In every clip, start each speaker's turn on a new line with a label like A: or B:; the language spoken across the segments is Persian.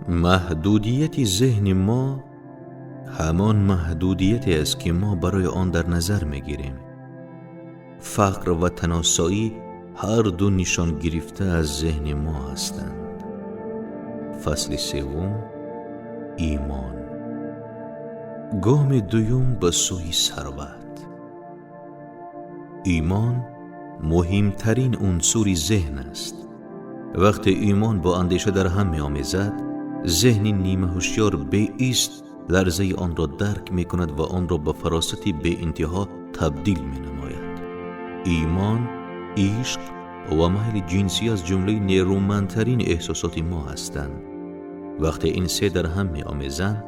A: محدودیت ذهن ما همان محدودیتی است که ما برای آن در نظر میگیریم. فقر و تناسایی هر دو نشان گرفته از ذهن ما هستند. فصل سوم، ایمان. گام دوم به سوی ثروت. ایمان مهمترین عنصر ذهن است. وقتی ایمان با اندیشه در هم می‌آمیزد، ذهن نیمه هوشیار به ایست لرزه آن را درک می کند و آن را به فراستی به انتها تبدیل می نماید. ایمان، عشق و میل جنسی از جمله نیرومندترین احساسات ما هستند. وقتی این سه در هم می آمیزند،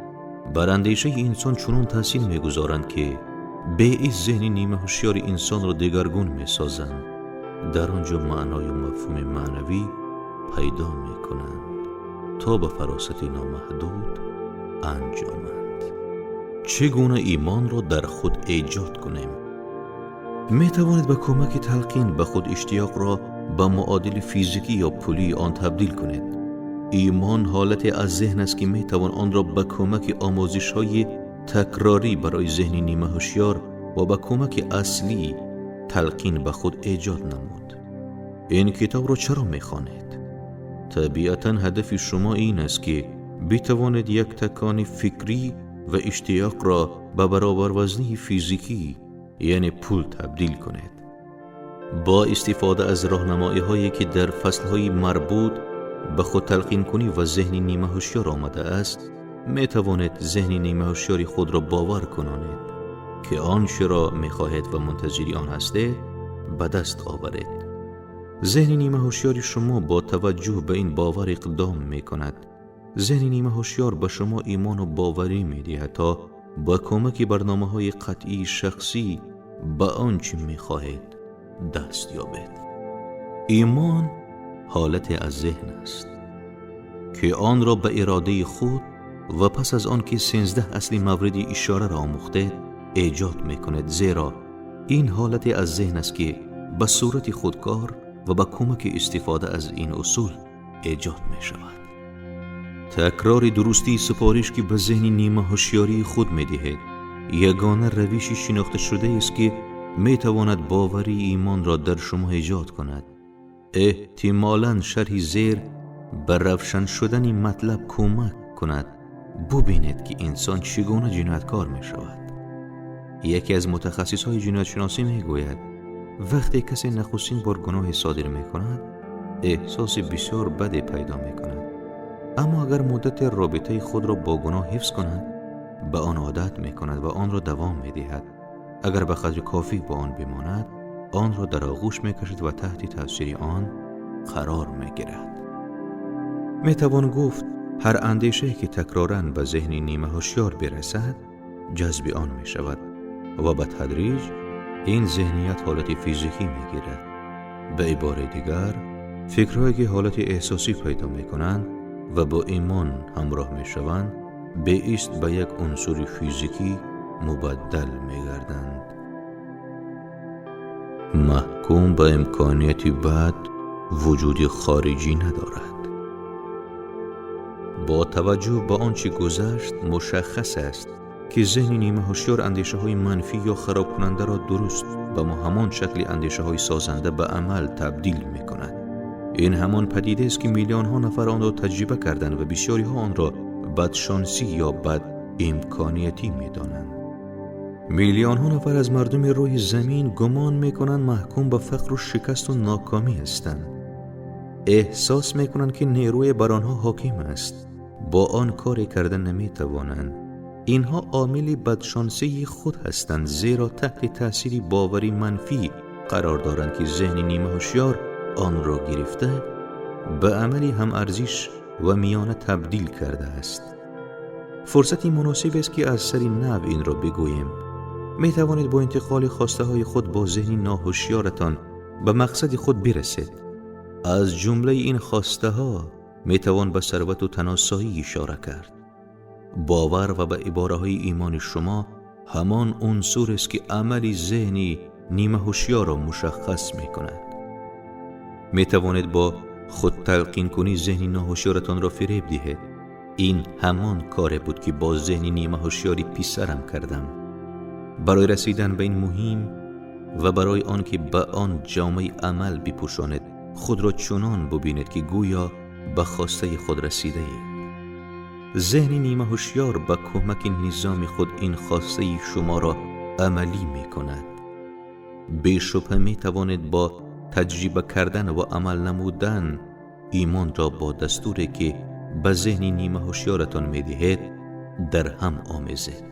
A: بر اندیشه انسان چنان تاثیر می گذارند که به این ذهن نیمه هوشیار انسان را دگرگون می سازند. در آنجا معنای و مفهوم معنوی پیدا می کنند تا به فراستی نامحدود انجامند. چگونه ایمان را در خود ایجاد کنیم؟ می توانید به کمک تلقین به خود اشتیاق را به معادل فیزیکی یا پولی آن تبدیل کنید. ایمان حالتی از ذهن است که می توان آن را به کمک آموزش های تکراری برای ذهن نیمه هوشیار و به کمک اصلی تلقین به خود ایجاد نمود. این کتاب را چرا می خوانید؟ طبیعتاً هدف شما این است که بتوانید یک تکان فکری و اشتیاق را به برابر وزنی فیزیکی یعنی پول تبدیل کنید. با استفاده از راهنمایی هایی که در فصل های مربوط به خود تلقین کنی و ذهن نیمه هوشیار آمده است، می توانید ذهن نیمه هوشیاری خود را باور کنانید که آنچه را می خواهید و منتظری آن هستید به دست آورید. ذهن نیمه هوشیاری شما با توجه به این باور اقدام می کند. ذهن نیمه هوشیار به شما ایمان و باوری می دهد تا با کمک برنامه‌های قطعی شخصی به آنچه می خواهید دست یابید. ایمان حالت از ذهن است که آن را به اراده خود و پس از آن که 13 اصلی مورد اشاره را آموختید ایجاد می کند، زیرا این حالت از ذهن است که به صورت خودکار و با کمک استفاده از این اصول ایجاد می شود. تکرار درستی سپارش که به ذهن نیمه هوشیاری خود می دهید یگانه روشی شناخته شده است که می تواند باوری ایمان را در شما ایجاد کند. احتمالاً شرح زیر به روشن شدن مطلب کمک کند ببینید که انسان چگونه جنایتکار می شود. یکی از متخصصهای جنایت شناسی می گوید وقتی کسی نخستین بار گناه صادر می کند احساس بسیار بدی پیدا می کند، اما اگر مدت رابطه خود را با گناه حفظ کند به آن عادت می کند و آن را دوام می دهد. اگر به قدر کافی با آن بماند آن را در آغوش می کشد و تحت تاثیر آن قرار می گیرد. می توان گفت هر اندیشه‌ای که تکراراً به ذهن نیمه هوشیار برسد جذب آن می شود و به تدریج این ذهنیت حالت فیزیکی می گیرد. به عباره دیگر فکرهایی که حالت احساسی پیدا می کنند و با ایمان همراه می شوند به ایست به یک عنصر فیزیکی مبدل می گردند. محکوم به امکانیت بد وجود خارجی ندارد. با توجه به آنچه گذشت مشخص است که ذهن نیمه هوشیار اندیشه های منفی یا خراب کننده را درست به همان شکل اندیشه های سازنده به عمل تبدیل می کند. این همان پدیده است که میلیون ها نفر آن را تجربه کردند و بسیاری ها آن را بدشانسی یا بد امکانیتی می دانند. میلیون ها نفر از مردم روی زمین گمان می کنند محکوم به فقر و شکست و ناکامی هستند. احساس می کنند که نیروی بر آنها حاکم است. با آن کاری کردن نمی توانند. اینها عامل بدشانسی خود هستند، زیرا تحت تأثیر باوری منفی قرار دارند که ذهن نیمه هوشیار آن را گرفته به عملی هم ارزش و میانه تبدیل کرده است. فرصتی مناسب است که از سر نو این را بگوییم. می توانید با انتقال خواسته های خود با ذهن ناهوشیارتان به مقصد خود برسید. از جمله این خواسته ها می توان به ثروت و تناسایی اشاره کرد. باور و به عباره های ایمان شما همان عنصر است که عمل ذهنی نیمه هوشیار را مشخص می کند. می توانید با خود تلقین کنی ذهن ناهوشیارتان را فریب دهید. این همان کار بود که با ذهن نیمه هوشیاری پسرم کردم. برای رسیدن به این مهم و برای آن که به آن جامه عمل بپوشاند، خود را چنان ببیند که گویا به خواسته خود رسیده اید. ذهن نیمه هوشیار به کمک نظام خود این خواسته شما را عملی می کند. به شبهه می توانید با تجربه کردن و عمل نمودن ایمان را با دستوری که به ذهن نیمه هوشیارتان می دهید در هم آمیزید.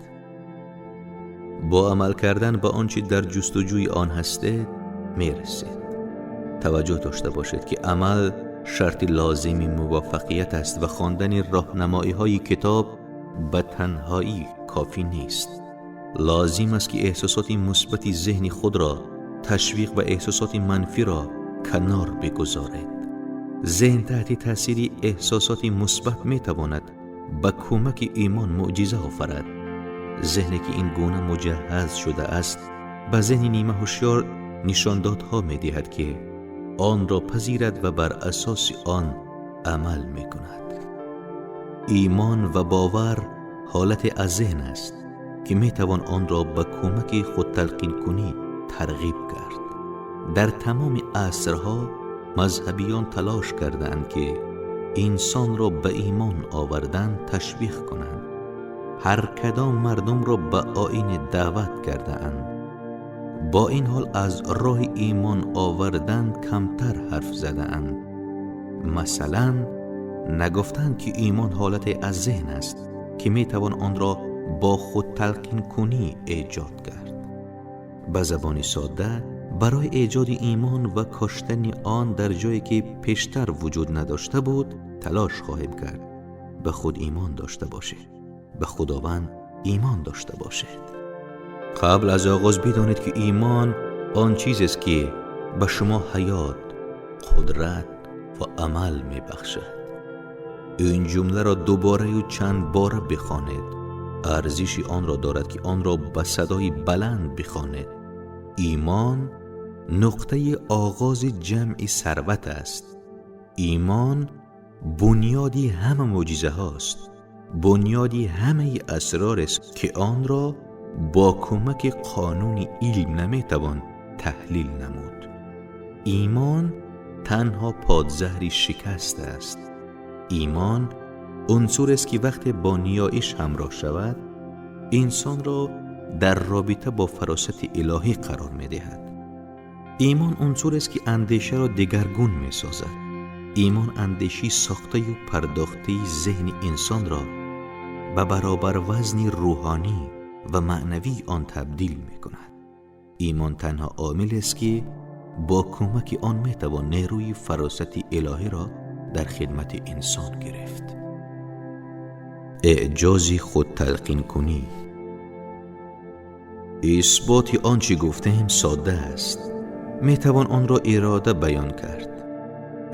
A: با عمل کردن به آنچه در جستجوی آن هستید می رسید. توجه داشته باشید که عمل شرط لازم موفقیت است و خواندن راهنمایی های کتاب به تنهایی کافی نیست. لازم است که احساسات مثبت ذهن خود را تشویق و احساسات منفی را کنار بگذارید. ذهن تحت تاثیر احساسات مثبت می تواند با کمک ایمان معجزه آفرد. ذهنی که این گونه مجهز شده است به ذهن نیمه هوشیار نشاندادها می دهد که آن را پذیرد و بر اساس آن عمل می کند. ایمان و باور حالت از ذهن است که می توان آن را به کمک خود تلقین کنی ترغیب کرد. در تمام عصرها مذهبیان تلاش کردند که انسان را به ایمان آوردن تشویق کنند. هر کدام مردم را به آیین دعوت کردند. با این حال از راه ایمان آوردن کمتر حرف زدند. مثلا نگفتند که ایمان حالت از ذهن است که می توان آن را با خود تلقین کنی ایجاد کرد. به زبان ساده برای ایجاد ایمان و کاشتن آن در جایی که پیشتر وجود نداشته بود تلاش خواهیم کرد. به خود ایمان داشته باشید. به خداوند ایمان داشته باشید. قبل از آغاز بدانید که ایمان آن چیز است که به شما حیات، قدرت و عمل می بخشد. این جمله را دوباره و چند بار بخوانید. ارزش آن را دارد که آن را به صدای بلند بخوانید. ایمان نقطه آغاز جمع ثروت است. ایمان بنیادی همه معجزه هاست. بنیادی همه اسرار است که آن را با کمک قانون علم نمیتوان تحلیل نمود. ایمان تنها پادزهری شکست است. ایمان عنصر است که وقتی با نیایش همراه شود انسان را در رابطه با فراست الهی قرار می‌دهد. ایمان عنصر است که اندیشه را دگرگون می‌سازد. ایمان اندیشی ساخته و پرداخته ذهن انسان را به برابر وزن روحانی و معنوی آن تبدیل می‌کند. ایمان تنها عامل است که با کمک آن می‌توان نیروی فراست الهی را در خدمت انسان گرفت. اعجازی خود تلقین کنی. اثبات آنچه گفتیم ساده است. میتوان آن را اراده بیان کرد.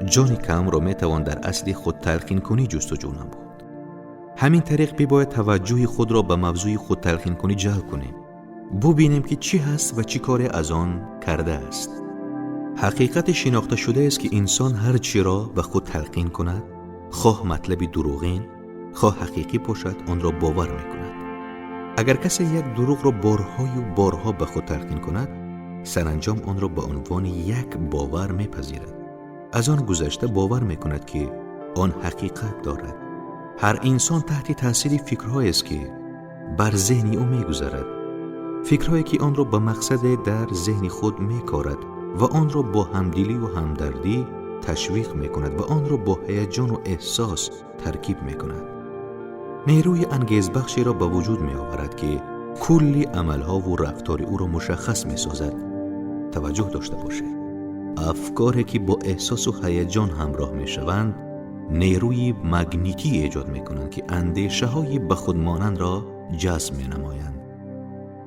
A: جان کم را میتوان در اصل خود تلقین کنی جستجو نمود. همین طریق بیاید توجه خود را به موضوع خود تلقین کنی جلب کنیم. ببینیم که چی هست و چی کار از آن کرده است. حقیقت شناخته شده است که انسان هر چی را به خود تلقین کند، خواه مطلب دروغین، خواه حقیقی باشد، آن را باور میکند. اگر کسی یک دروغ را بارها و بارها به خود تلقین کند، سرانجام آن را به عنوان یک باور میپذیرد. از آن گذشته باور میکند که آن حقیقت دارد. هر انسان تحت تاثیر فکرهایی است که بر ذهن او میگذرد. فکرهایی که آن را به مقصد در ذهن خود میکارد و آن را با همدلی و همدردی تشویق میکند و آن را با هیجان و احساس ترکیب میکند. نیروی انگیزبخشی را به وجود می آورد که کلی عملها و رفتار او را مشخص می سازد. توجه داشته باشید. افکاری که با احساس و هیجان همراه می شوند نیروی مگنیتی ایجاد می کنند که اندیشه های به خود مانند را جذب می نمایند.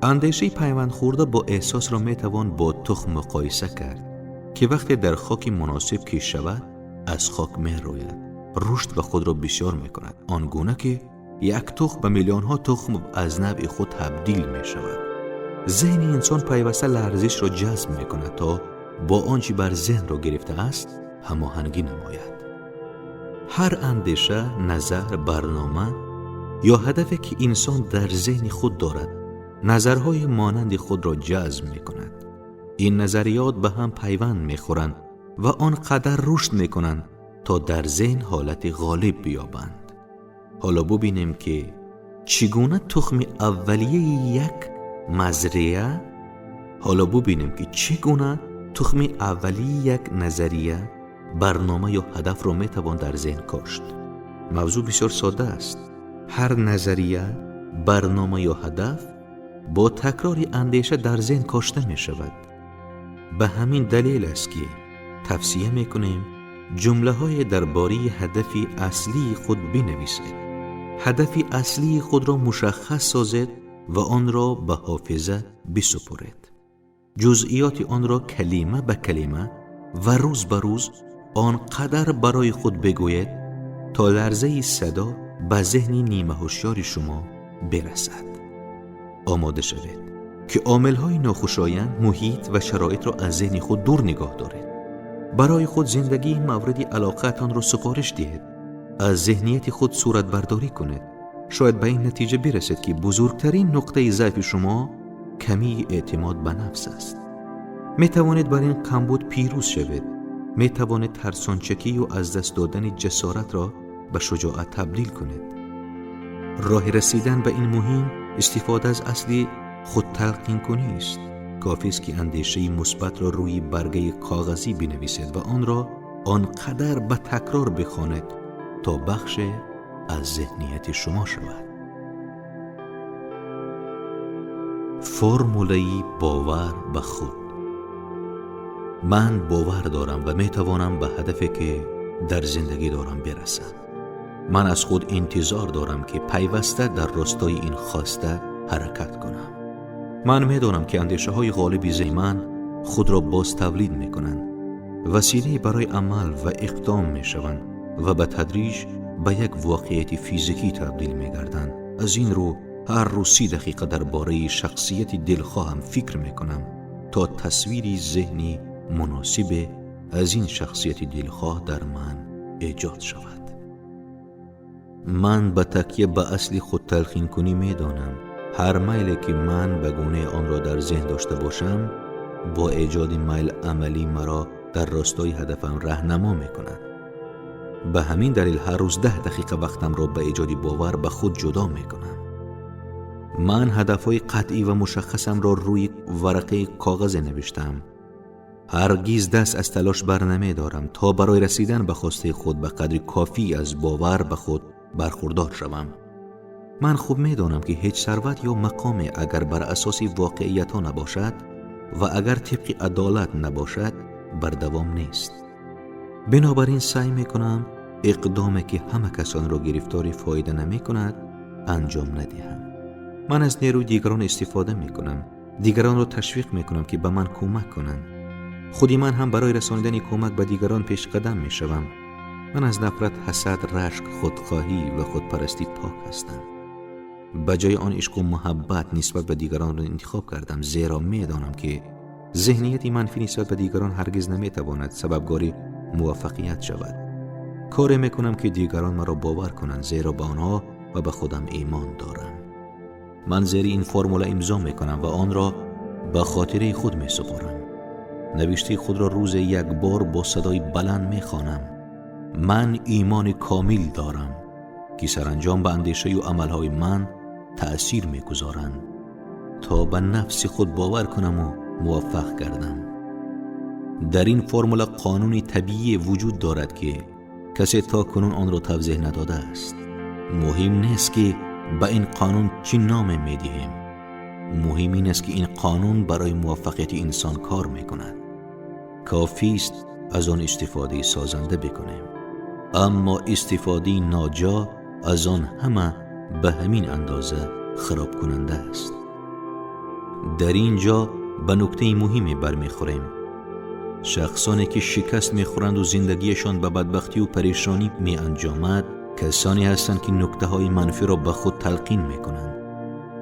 A: اندیشه پیوند خورده با احساس را می توان با تخم مقایسه کرد که وقتی در خاک مناسب کش شود از خاک می روید. رشد به خود را بسیار می کند. آنگونه که یک تخم به میلیون ها تخم از نوع خود تبدیل می شود. ذهن انسان پیوسته لرزش را جذب می کند تا با آنچه بر ذهن را گرفته است هماهنگی نماید. هر اندیشه، نظر، برنامه یا هدفی که انسان در ذهن خود دارد نظرهای مانند خود را جذب می کند. این نظریات به هم پیوند می خورند و آنقدر رشد می کنند تا در ذهن حالت غالب بیابند. حالا ببینیم که چگونه تخم اولیه یک مزرعه نظریه، برنامه یا هدف را می توان در ذهن کاشت. موضوع بسیار ساده است. هر نظریه، برنامه یا هدف با تکرار اندیشه در ذهن کاشته می شود. به همین دلیل است که توصیه می کنیم جمله های درباره هدف اصلی خود بنویسید. هدف اصلی خود را مشخص سازید و آن را به حافظه بسپارید. جزئیات آن را کلمه به کلمه و روز به روز آنقدر برای خود بگویید تا لرزه صدا به ذهن نیمه هوشیار شما برسد. آماده شوید که عامل‌های ناخوشایند، محیط و شرایط را از ذهن خود دور نگاه دارید. برای خود زندگی مورد علاقتان را سفارش دهید. از ذهنیت خود صورت برداری کنید. شاید به این نتیجه برسید که بزرگترین نقطه ضعف شما کمی اعتماد به نفس است. می توانید بر این کمبود پیروز شوید. می توانید ترسانچکی و از دست دادن جسارت را به شجاعت تبدیل کنید. راه رسیدن به این مهم استفاده از اصل خود تلقین کنی است. کافی است که اندیشه مثبت را روی برگه کاغذی بنویسید و آن را آنقدر به تکرار بخوانید تا بخش از ذهنیت شما شود. فرموله باور به خود. من باور دارم و می توانم به هدفی که در زندگی دارم برسم. من از خود انتظار دارم که پیوسته در راستای این خواسته حرکت کنم. من می دانم که اندیشه های غالب ذهن من خود را باز تولید می کنند، وسیله برای عمل و اقدام می شوند و به تدریج به یک واقعیت فیزیکی تبدیل می گردند. از این رو هر روز 30 دقیقه درباره شخصیت دلخواهم فکر می کنم تا تصویری ذهنی مناسب از این شخصیت دلخواه در من ایجاد شود. من به تکیه به اصل خود تلقین کنی می دانم هر میلی که من به گونه آن را در ذهن داشته باشم با ایجاد میل عملی مرا در راستای هدفم راهنما می کند. به همین دلیل هر روز 10 دقیقه وقتم را به ایجاد باور به خود جدا می کنم. من هدفهای قطعی و مشخصم را روی ورقه کاغذ نوشتم. هرگز دست از تلاش بر نمی دارم تا برای رسیدن به خواسته خود به قدر کافی از باور به خود برخوردار شوم. من خوب می دانم که هیچ ثروت یا مقام اگر بر اساس واقعیت ها نباشد و اگر طبق عدالت نباشد بر دوام نیست. بنابراین سعی می کنم اقدامی که همه کسان را گرفتار فایده نمی کند انجام ندهم. من از نیروی دیگران استفاده می کنم. دیگران را تشویق می کنم که به من کمک کنند. خودی من هم برای رساندن کمک به دیگران پیش قدم می شوم. من از نفرت، حسد، رشک، خودخواهی و خودپرستی پاک هستم. به جای آن عشق و محبت نسبت به دیگران را انتخاب کردم، زیرا می دانم که ذهنیت منفی نسبت به دیگران هرگز نمی تواند سببگار موفقیت شود. کاری می کنم که دیگران مرا باور کنند، زیرا به آنها و به خودم ایمان دارم. من زیر این فرموله امضا می کنم و آن را به خاطره خود می سپارم. نوشته خود را روز یک بار با صدای بلند می خوانم. من ایمان کامل دارم که سرانجام به اندیشه و عملهای من تأثیر می گذارند تا به نفس خود باور کنم و موفق گردم. در این فرموله قانونی طبیعی وجود دارد که کسی تا کنون آن را توضیح نداده است. مهم نیست که به این قانون چی نام می دهیم. مهم این است که این قانون برای موفقیت انسان کار می کند. کافی است از آن استفاده سازنده بکنیم. اما استفاده ناجا از آن همه به همین اندازه خراب کننده است. در اینجا به نکته مهمی برمیخوریم. شخصانی که شکست میخورند و زندگیشان به بدبختی و پریشانی می انجامد کسانی هستند که نکته های منفی را به خود تلقین میکنند.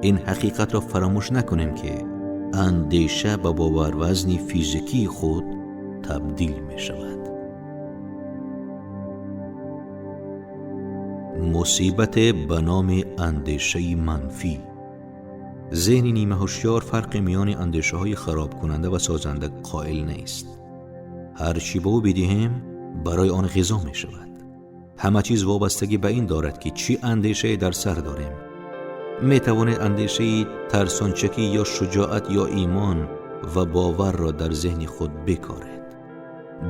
A: این حقیقت را فراموش نکنیم که اندیشه به باور وزن فیزیکی خود تبدیل می شود. مصیبت به نام اندیشه منفی. ذهن نیمه هوشیار فرق میان اندیشه های خراب کننده و سازنده قائل نیست. هر چی به او بدهیم برای آن غذا می شود. همه چیز وابستگی به این دارد که چی اندیشه در سر داریم. می توانید اندیشه ترسانچکی یا شجاعت یا ایمان و باور را در ذهن خود بکارید.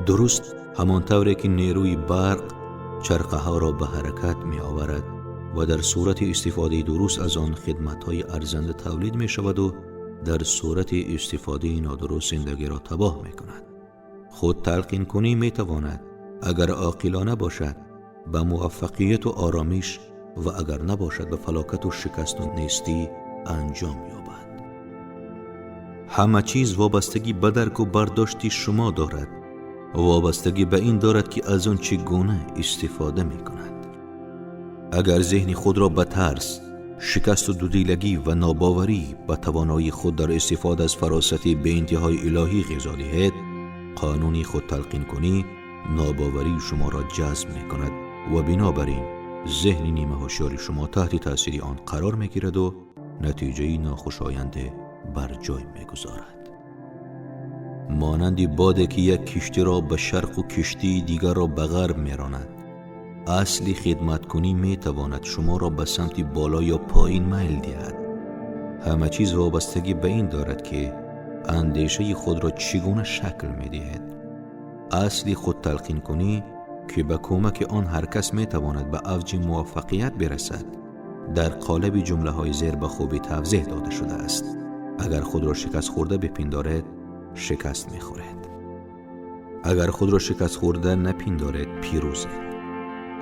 A: درست همانطوری که نیروی برق چرخه ها را به حرکت می آورد و در صورت استفاده درست از آن خدمت های ارزنده تولید می شود و در صورت استفاده نادرست زندگی را تباه می کند. خود تلقین کنی می تواند اگر عاقلانه باشد به موفقیت و آرامش و اگر نباشد به فلاکت و شکست و نیستی انجام یابد. همه چیز وابستگی به درک و برداشتی شما دارد. وابستگی به این دارد که از آن چگونه استفاده می کند. اگر ذهن خود را به ترس، شکست و دودیلگی و ناباوری به توانایی خود در استفاده از فراست به انتهای الهی غذا دهید، قانونی خود تلقین کنی، ناباوری شما را جذب می کند و بنابراین ذهن نیمه هوشیار شما تحت تأثیر آن قرار می گیرد و نتیجه ناخوشایند بر جای می گذارد. مانند باده که یک کشتی را به شرق و کشتی دیگر را به غرب می راند. اصلی خدمت کنی می تواند شما را به سمت بالا یا پایین میل دهد. همه چیز وابستگی به این دارد که اندیشه خود را چگونه شکل می دهد. اصلی خود تلقین کنی که به کمک آن هر کس می تواند به اوج موفقیت برسد در قالب جمله های زیر به خوبی توضیح داده شده است. اگر خود را شکست خورده بپندارید، شکست می خورید. اگر خود را شکست خورده نپندارید، پیروزید.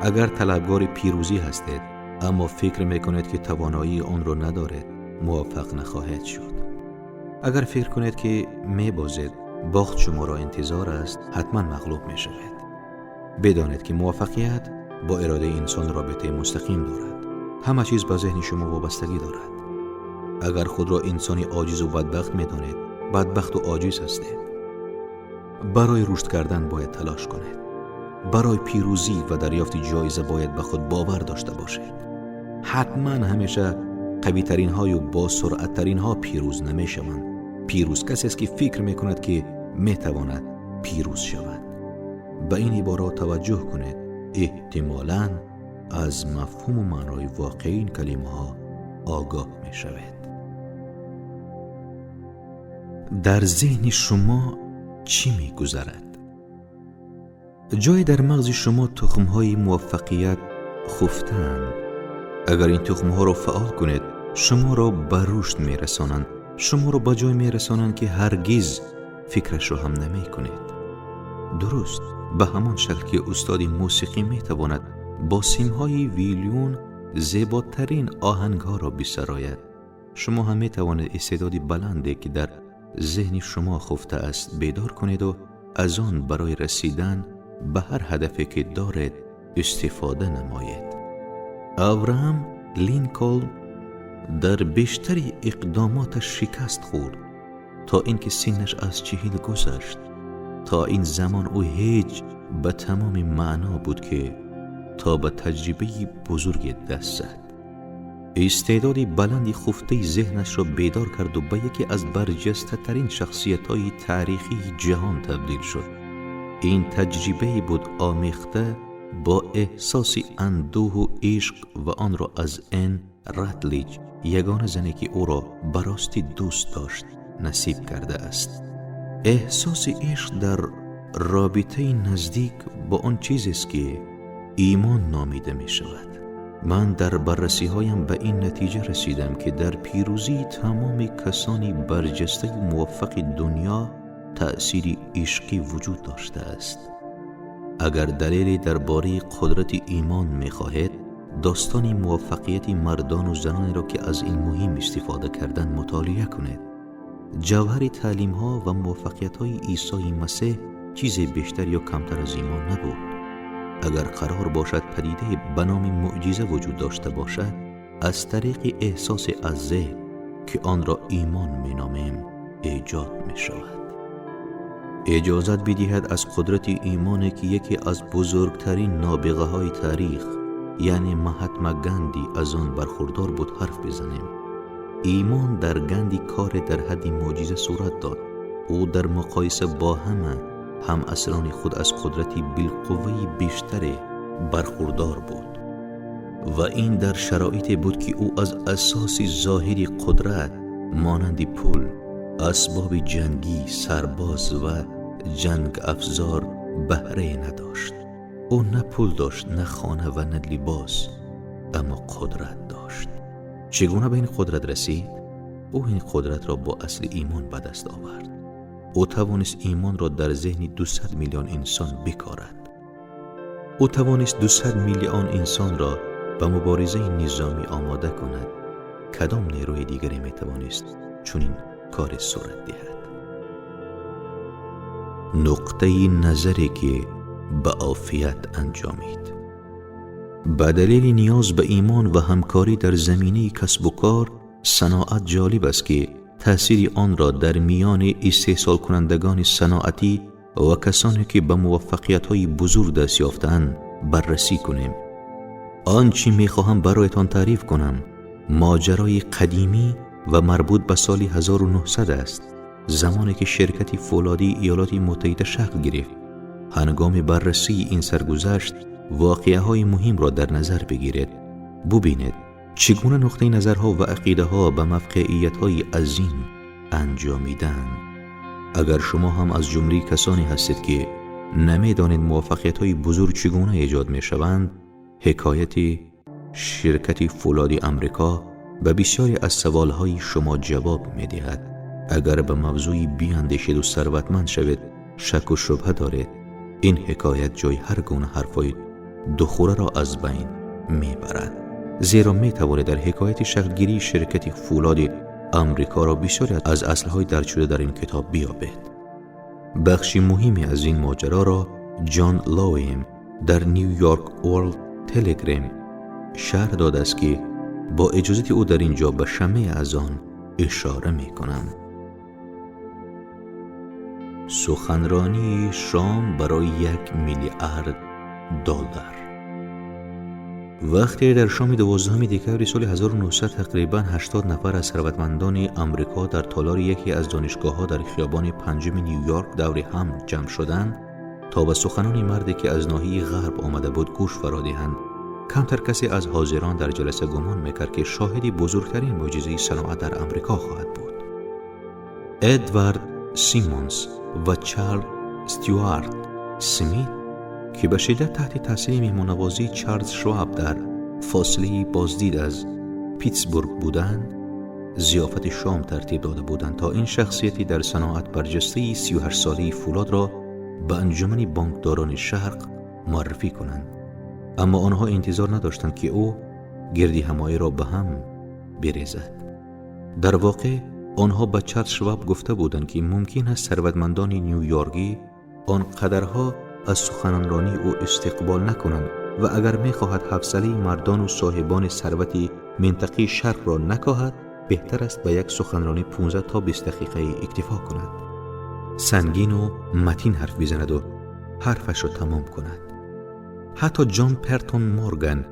A: اگر طلبگار پیروزی هستید اما فکر می کنید که توانایی آن را ندارید، موفق نخواهید شد. اگر فکر کنید که می بازید، باخت شما را انتظار است، حتما مغلوب می شوید. بدانید که موفقیت با اراده انسان رابطه مستقیم دارد. همه چیز با ذهن شما وابستگی دارد. اگر خود را انسانی عاجز و بدبخت می دانید، بدبخت و عاجز هستید. برای رشد کردن باید تلاش کنید. برای پیروزی و دریافت جایزه باید به خود باور داشته باشید. حتما همیشه قوی ترین ها و با سرعت ترین ها پیروز نمی شوند. پیروز کسی است که فکر می کند که می تواند پیروز شود. به این عبارات توجه کنید. احتمالاً از مفهوم و معنای واقعی این کلمه ها آگاه می شود. در ذهن شما چی می گذرد؟ جای در مغز شما تخم‌های موفقیت خفتند. اگر این تخم‌ها را فعال کنید، شما را به رشد می‌رسانند. شما را به جای می‌رسانند که هرگز فکرش را هم نمی کنید. درست به همان شکل که استاد موسیقی می‌تواند با سیم‌های ویولون زیباترین آهنگ‌ها را بسراید، شما هم می‌توانید استعدادی بلندی که در ذهن شما خفته است بیدار کنید و از آن برای رسیدن به هر هدفی که دارید استفاده نمایید. ابراهام لینکلن در بیشتری اقداماتش شکست خورد تا اینکه سنش از 40 گذشت. تا این زمان او هیچ به تمام معنا بود که تا به تجربه بزرگ دست زد. استعدادی بلندی خفته ذهنش را بیدار کرد و به یکی از برجسته ترین شخصیت های تاریخی جهان تبدیل شد. این تجربه بود آمیخته با احساس اندوه و عشق و آن را از ان راتلیج، یگانه زنی که او را براستی دوست داشت، نصیب کرده است. احساس عشق در رابطه نزدیک با آن چیزی است که ایمان نامیده می شود. من در بررسی هایم به این نتیجه رسیدم که در پیروزی تمام کسانی برجسته و موفق دنیا تأثیری عشقی وجود داشته است. اگر دلیلی درباره قدرت ایمان می خواهید، داستان موفقیت مردان و زنانی را که از این مهم استفاده کردن مطالعه کنید. جوهر تعلیم ها و موفقیت های عیسی مسیح چیز بیشتر یا کمتر از ایمان نبود. اگر قرار باشد پدیده به نام معجزه وجود داشته باشد، از طریق احساس از ذهن که آن را ایمان می نامیم ایجاد می شود. اجازت بدهید از قدرت ایمانی که یکی از بزرگترین نابغه های تاریخ یعنی مهاتما گاندی از آن برخوردار بود حرف بزنیم. ایمان در گاندی کار در حدی معجزه صورت داد. او در مقایسه با هم اسران خود از قدرتی بالقوه بیشتری برخوردار بود و این در شرایطی بود که او از اساس ظاهری قدرت مانند پول، اسباب جنگی، سرباز و جنگ افزار بهره نداشت. او نه پول داشت، نه خانه و نه لباس، اما قدرت داشت. چگونه به این قدرت رسید؟ او این قدرت را با اصل ایمان به دست آورد. او توانست ایمان را در ذهن 200 میلیون انسان بکارد. او توانست 200 میلیون انسان را به مبارزه نظامی آماده کند. کدام نیروی دیگری می توانست چون این کار صورت دهد؟ نقطه نظری که به عافیت انجامید. به دلیل نیاز به ایمان و همکاری در زمینه کسب و کار، صناعت جالب است که تأثیر آن را در میان استحصال کنندگان صناعتی و کسانی که به موفقیت‌های بزرگ دست یافتند بررسی کنیم. آنچه می‌خواهم برایتان تعریف کنم ماجرای قدیمی و مربوط به سال 1900 است، زمانی که شرکت فولادی ایالات متحده شکل گرفت. هنگام بررسی این سرگذشت واقعه‌های مهم را در نظر بگیرید. ببینید چگونه نقطه نظرها و عقیده‌ها به موقعیت‌های عظیم انجامیدند. اگر شما هم از جمله کسانی هستید که نمی‌دانید موفقیت‌های بزرگ چگونه ایجاد می‌شوند، حکایت شرکت فولادی آمریکا به بسیاری از سوال‌های شما جواب می‌دهد. اگر به موضوعی بیاندیشید و ثروتمند شوید شک و شبهه دارید، این حکایت جای هر گونه حرفای دخوره را از بین میبرد. زیرا میتوانید در حکایت شکلگیری شرکت فولاد آمریکا را بسیاری از اصلهای درج شده در این کتاب بیابید. بخشی مهمی از این ماجرا را جان لاویم در نیویورک ورلد تلگرام شرح داده است که با اجازه او در اینجا به شمه از آن اشاره میکنم. سخنرانی شام برای $1 میلیارد. وقتی در شام 12 دکامبر سال 1900 تقریباً 80 نفر از ثروتمندان آمریکا در تالار یکی از دانشگاه‌ها در خیابان 5 نیویورک دور هم جمع شدند تا به سخنان مردی که از ناحیه غرب آمده بود گوش فرا دهند، کمتر کسی از حاضران در جلسه گمان می‌کرد که شاهدی بزرگترین معجزه صنعت در آمریکا خواهد بود. ادوارد سیمونز و چارلز استیوارت سمیت که به شدت تحت تاثیر مهمان‌نوازی چارلز شواب در فاصله بازدید از پیتسبورگ بودند، ضیافت شام ترتیب داده بودند تا این شخصیتی در صناعت برجسته 38 ساله فولاد را به انجمن بانکداران شرق معرفی کنند. اما آنها انتظار نداشتند که او گردی همایی را به هم بریزد. در واقع آنها به چارلز شواب گفته بودند که ممکن است ثروتمندان نیویورکی آنقدرها از سخنرانی او استقبال نکنند و اگر می‌خواهد حوصله مردان و صاحبان ثروت منطقه شرق را نکاهد، بهتر است به یک سخنرانی 15 تا 20 دقیقه اکتفا کند. سنگین و متین حرف بزند و حرفش را تمام کند. حتی جان پرتون مورگان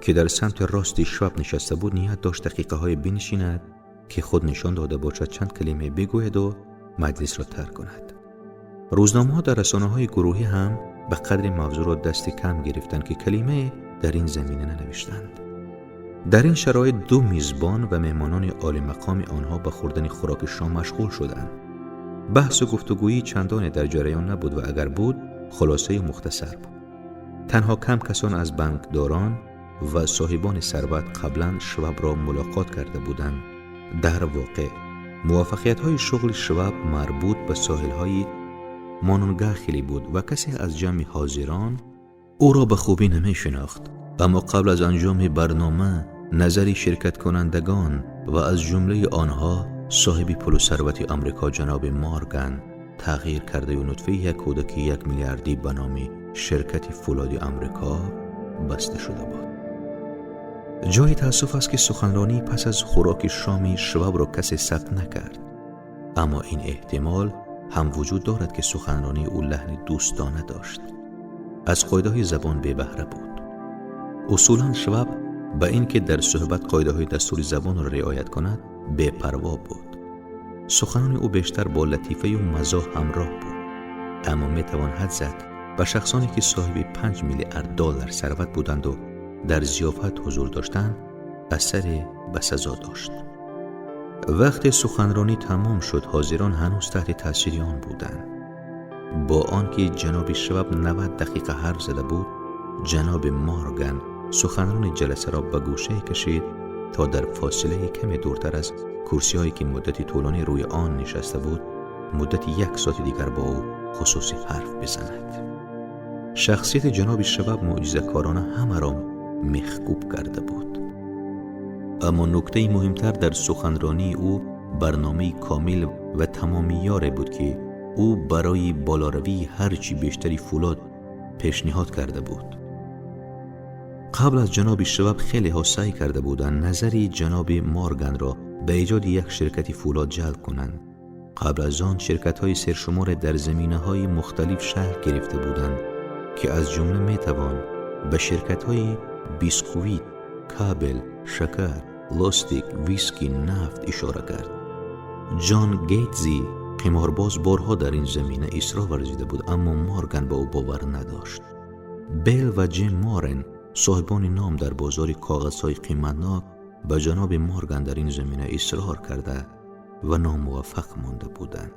A: که در سمت راست شواب نشسته بود نیت داشت دقیقه‌های بنشیند که خود نشان داده باشد چند کلمه بگوید و مجلس را ترک کند. روزنامه‌ها در رسانه‌های گروهی هم به قدر موضوع را دست کم گرفتند که کلمه در این زمینه ننوشتند. در این شرایط دو میزبان و مهمانان عالی مقام آنها به خوردن خوراک شام مشغول شدند. بحث و گفتگویی چندان در جریان نبود و اگر بود خلاصه مختصر بود. تنها کم کسان از بانکداران و صاحبان ثروت قبلا شواب را ملاقات کرده بودند. در واقع موفقیت‌های شغل شواب مربوط به ساحل‌های مونونگاهی بود و کسی از جمع حاضران او را به خوبی نمی شناخت. اما قبل از انجام برنامه نظر شرکت کنندگان و از جمله آنها صاحب پول و ثروت آمریکا جناب مورگان تغییر کرده و نطفه یک کودک 1 میلیاردی به نام شرکت فولادی آمریکا بسته شده بود. جای تأسف است که سخنرانی پس از خوراک شامی شواب را کسی ثبت نکرد، اما این احتمال هم وجود دارد که سخنرانی او لحن دوستانه داشت. از قاعده‌های زبان بی بهره بود. اصولا شواب به اینکه در صحبت قاعده‌های دستور زبان را رعایت کند بی‌پروا بود. سخنان او بیشتر با لطیفه و مزاح همراه بود، اما میتوان حد زد به شخصانی که صاحب 5 میلیارد دلار ثروت بودند و در ضیافت حضور داشتند اثر بسزا داشت. وقتی سخنرانی تمام شد حاضران هنوز تحت تاثیر آن بودند. با آنکه جناب شواب 90 دقیقه حرف زده بود، جناب مورگان سخنران جلسه را به گوشه کشید تا در فاصله کمی دورتر از کرسی‌هایی که مدتی طولانی روی آن نشسته بود مدت 1 ساعت دیگر با او خصوصی حرف بزند. شخصیت جناب شواب معجزه‌کارانه همه را مخکوب کرده بود. اما نکته مهمتر در سخنرانی او برنامه کامل و تمامی‌یار بود که او برای بالاروی هرچی بیشتری فولاد پیشنهاد کرده بود. قبل از جناب شواب خیلی ها سعی کرده بودند نظری جناب مورگان را به ایجاد یک شرکتی فولاد جلب کنند. قبل از آن شرکت‌های سرشمار در زمینه‌های مختلف شهر گرفته بودند که از جمله میتوان به شرکت‌های بیسکویت، کابل، شکر، لاستیک، ویسکی، نفت اشاره کرد. جان گیتزی قمارباز بارها در این زمینه اصرار ورزیده بود اما مورگان به او باور نداشت. بیل و جیم مورن صاحبان نام در بازار کاغذهای قیمتناک به جناب مورگان در این زمینه اصرار کرده و ناموفق مانده بودند.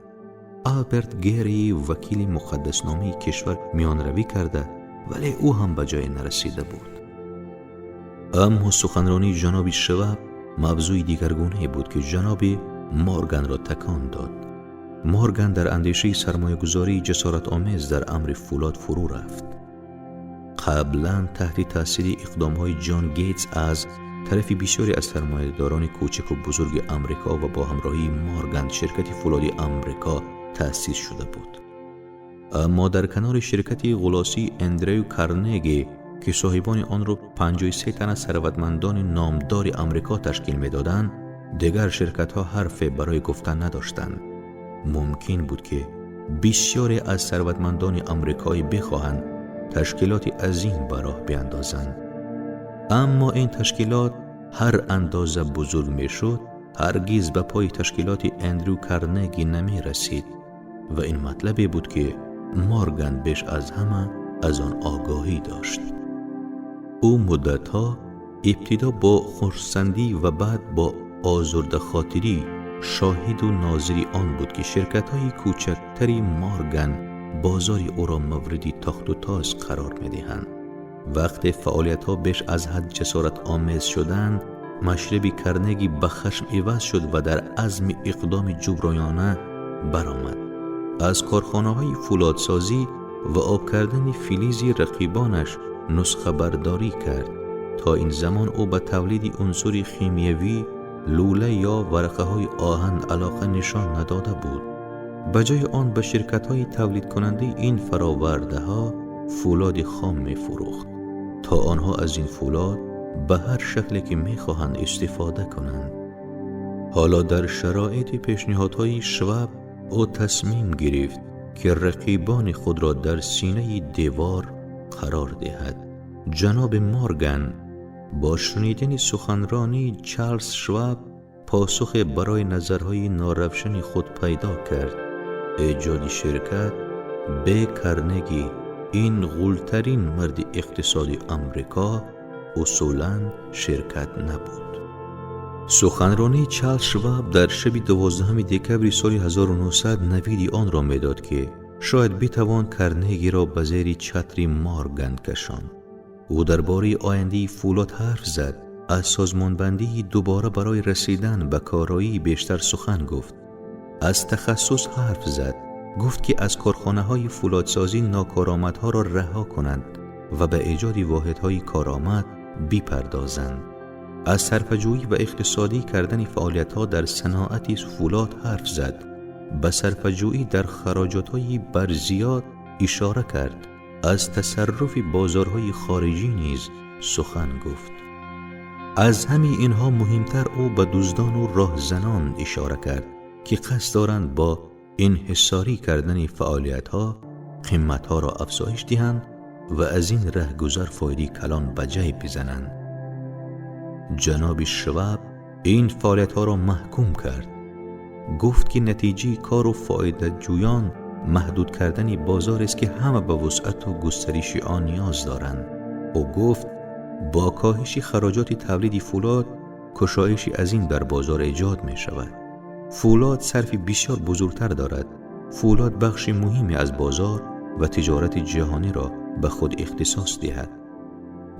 A: آلبرت گری وکیل مقدسنامه کشور میانروی کرده ولی او هم به جای نرسیده بود. اما سخنرانی جناب شواب موضوع دیگرگونه بود که جناب مورگان را تکان داد. مورگان در اندیشه سرمایه‌گذاری جسارت آمیز در امر فولاد فرو رفت. قبلا تحت تاثیر اقدام‌های جان گیتس از طرف بسیاری از سرمایه‌داران کوچک و بزرگ آمریکا و با همراهی مورگان شرکت فولادی آمریکا تأسیس شده بود. اما در کنار شرکتی غلاسی اندریو کارنگی که صاحبان آن را 53 تن از ثروتمندان نامدار آمریکا تشکیل می‌دادند، دیگر شرکت‌ها حرفی برای گفتن نداشتند. ممکن بود که بسیاری از ثروتمندان آمریکایی بخواهند تشکیلات عظیم به راه بیاندازند، اما این تشکیلات هر اندازه بزرگ میشد هرگز به پای تشکیلات اندریو کارنگی نمی رسید و این مطلبی بود که مورگان بیش از همه از آن آگاهی داشت. او مدتها ابتدا با خرسندی و بعد با آزرده خاطری شاهد و ناظری آن بود که شرکت‌های کوچکتری مورگان بازاری او را موردی تاخت و تاز قرار می‌دهند. وقتی فعالیت‌ها بیش از حد جسارت آمیز شدند، مشرب کارنگی به خشم عوض شد و در عزم اقدام جبرانانه برآمد. از کارخانه‌های فولادسازی و آب کردن فلزی رقیبانش نسخه برداری کرد. تا این زمان او به تولید عنصر شیمیایی لوله یا ورقه های آهن علاقه نشان نداده بود. به جای آن به شرکت های تولید کننده این فراورده ها فولاد خام می فروخت تا آنها از این فولاد به هر شکلی که می خواهند استفاده کنند. حالا در شرایط پیشنهادهای شواب او تصمیم گرفت که رقیبان خود را در سینه دیوار قرار دهد. جناب مورگان با شنیدن سخنرانی چارلز شواب پاسخ برای نظرهای ناروشن خود پیدا کرد. ایجاد شرکت به کارنگی، این غول‌ترین مرد اقتصادی آمریکا، اصولاً شرکت نبود. سخنرانی چارلز شواب در شب 12 دکبر سال 1900 نوید آن را میداد که شاید بتوان کارنگی را به زیر چتر مورگان کشاند. او درباره آینده فولاد حرف زد، از سازمانبندی دوباره برای رسیدن به کارایی بیشتر سخن گفت، از تخصص حرف زد، گفت که از کارخانه‌های فولادسازی ناکارآمدها را رها کنند و به ایجاد واحدهای کارآمد بپردازند. از صرفه‌جویی و اقتصادی کردن فعالیت‌ها در صناعت فولاد حرف زد، به صرفه‌جویی در خراجات‌های برزیاد اشاره کرد، از تصرف بازارهای خارجی نیز سخن گفت. از همه اینها مهمتر او به دزدان و راهزنان اشاره کرد که قصد دارند با انحصاری کردن فعالیت‌ها قیمت‌ها را افزایش دهند و از این رهگذر فایده کلان به جای بزنند. جناب شواب این فعالیت ها را محکوم کرد. گفت که نتیجه کار و فایده جویان محدود کردن بازار است که همه به وسعت و گسترش آن نیاز دارند. او گفت با کاهش خراجات تولید فولاد کشایشی از این در بازار ایجاد می شود. فولاد صرف بسیار بزرگتر دارد. فولاد بخش مهمی از بازار و تجارت جهانی را به خود اختصاص دهد.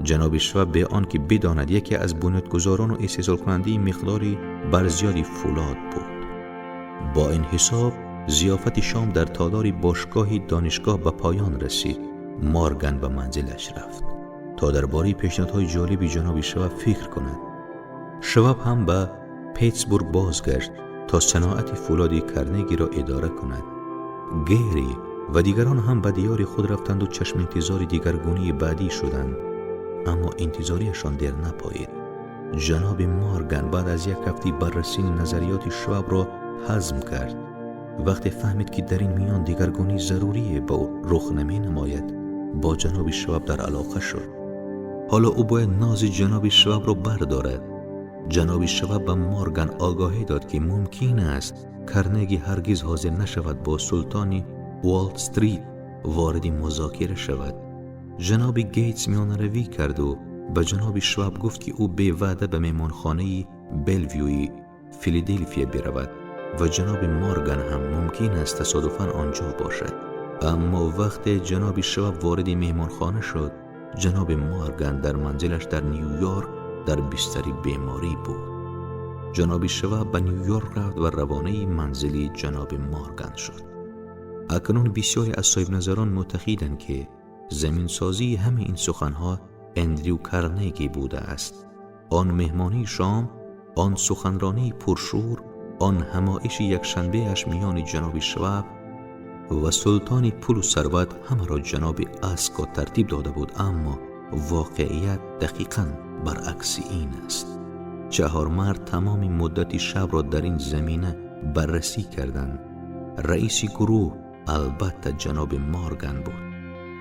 A: جناب شواب به آن که بداند یکی از بنیانگذاران و استحصال کننده مقداری برزیادی فولاد بود. با این حساب ضیافت شام در تالار باشگاه دانشگاه به پایان رسید. مورگان به منزلش رفت تا درباره پیشنهادهای جالب جناب شواب فکر کند. شواب هم به پیتسبورگ بازگشت تا صناعت فولاد کرنگی را اداره کند. گری و دیگران هم به دیار خود رفتند و چشم انتظار دیگرگونی بعدی شدند، اما انتظاریشان در نپایید. جناب مورگان بعد از یک هفته بررسی نظریات شواب را هضم کرد. وقتی فهمید که در این میان دیگرگونی ضروری به او رخ نمی نماید، با جناب شواب در علاقه شد. حالا او باید ناز جناب شواب را بردارد. جناب شواب به مورگان آگاهی داد که ممکن است کرنگی هرگز حاضر نشود با سلطان وال استریت وارد مذاکره شود. جناب گیتس میانه روی کرد و به جناب شواب گفت که او به وعده به مهمانخانه بلویوی فیلادلفیا برود و جناب مورگان هم ممکن است تصادفاً آنجا باشد. اما وقتی جناب شواب وارد مهمانخانه شد، جناب مورگان در منزلش در نیویورک در بستر بیماری بود. جناب شواب به نیویورک رفت و روانه منزلی جناب مورگان شد. اکنون بسیاری از صاحب نظران معتقدند که زمین سازی همه این سخنها اندریو کارنگی بوده است. آن مهمانی شام، آن سخنرانی پرشور، آن همایش یک شنبه اش میان جناب شواب و سلطان پول و ثروت همه را جناب اسکات ترتیب داده بود، اما واقعیت دقیقاً برعکس این است. 4 مرد تمام مدت شب را در این زمینه بررسی کردند. رئیس گروه البته جناب مورگان بود.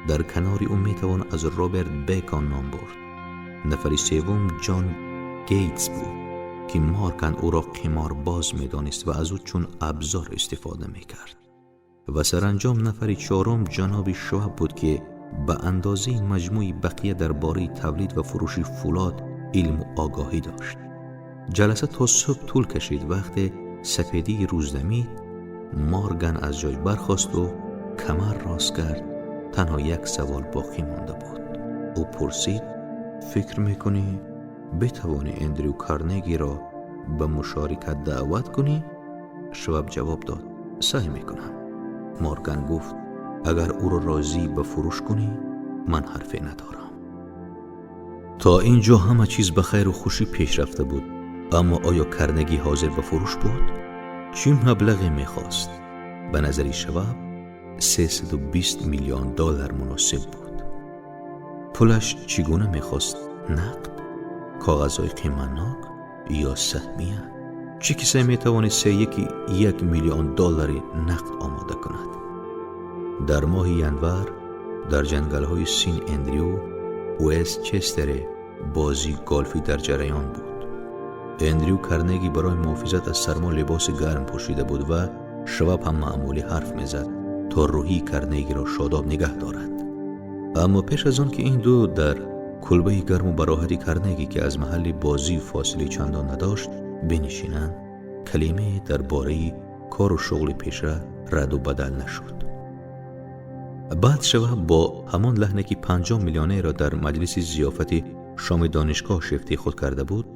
A: در کنار او میتوان از رابرت بیکان نام برد. نفر سوم جان گیتس بود که مورگان او را قمارباز میدانست و از او چون ابزار استفاده میکرد. و سرانجام نفر 4 جناب شواب بود که به اندازه مجموع بقیه درباره تولید و فروش فولاد علم و آگاهی داشت. جلسه تا صبح طول کشید. وقتی سپیدی روز دمید، مورگان از جای برخاست و کمر راست کرد. تنها یک سوال باقی مانده بود. او پرسید: فکر میکنی بتوانی اندریو کارنگی را به مشارکت دعوت کنی؟ شواب جواب داد: سعی میکنم. مورگان گفت: اگر او را راضی به فروش کنی من حرفی ندارم. تا اینجا همه چیز به خیر و خوشی پیش رفته بود، اما آیا کارنگی حاضر به فروش بود؟ چه مبلغی میخواست؟ به نظر شواب 320 میلیون دلار مناسب بود. پولش چگونه میخواست؟ نقد؟ کاغذهای قیمتناک یا سهمیه؟ چه کسی میتوانست 1 میلیون دلار نقد آماده کند؟ در ماه ینور در جنگل‌های سین اندریو وست چستر بازی گالفی در جریان بود. اندریو کارنگی برای محافظت از سرما لباس گرم پوشیده بود و شواب هم معمولی حرف میزد تا روحی کارنگی را شاداب نگه دارد. اما پیش از آن که این دو در کلبه گرم و براحتی کارنگی که از محل بازی فاصله چندان نداشت بنشینند، کلمه درباره کار و شغل پیشرو رد و بدل نشد. بعد شواب با همان لحنی که 50 میلیونی را در مجلس ضیافت شام دانشگاه شفته خود کرده بود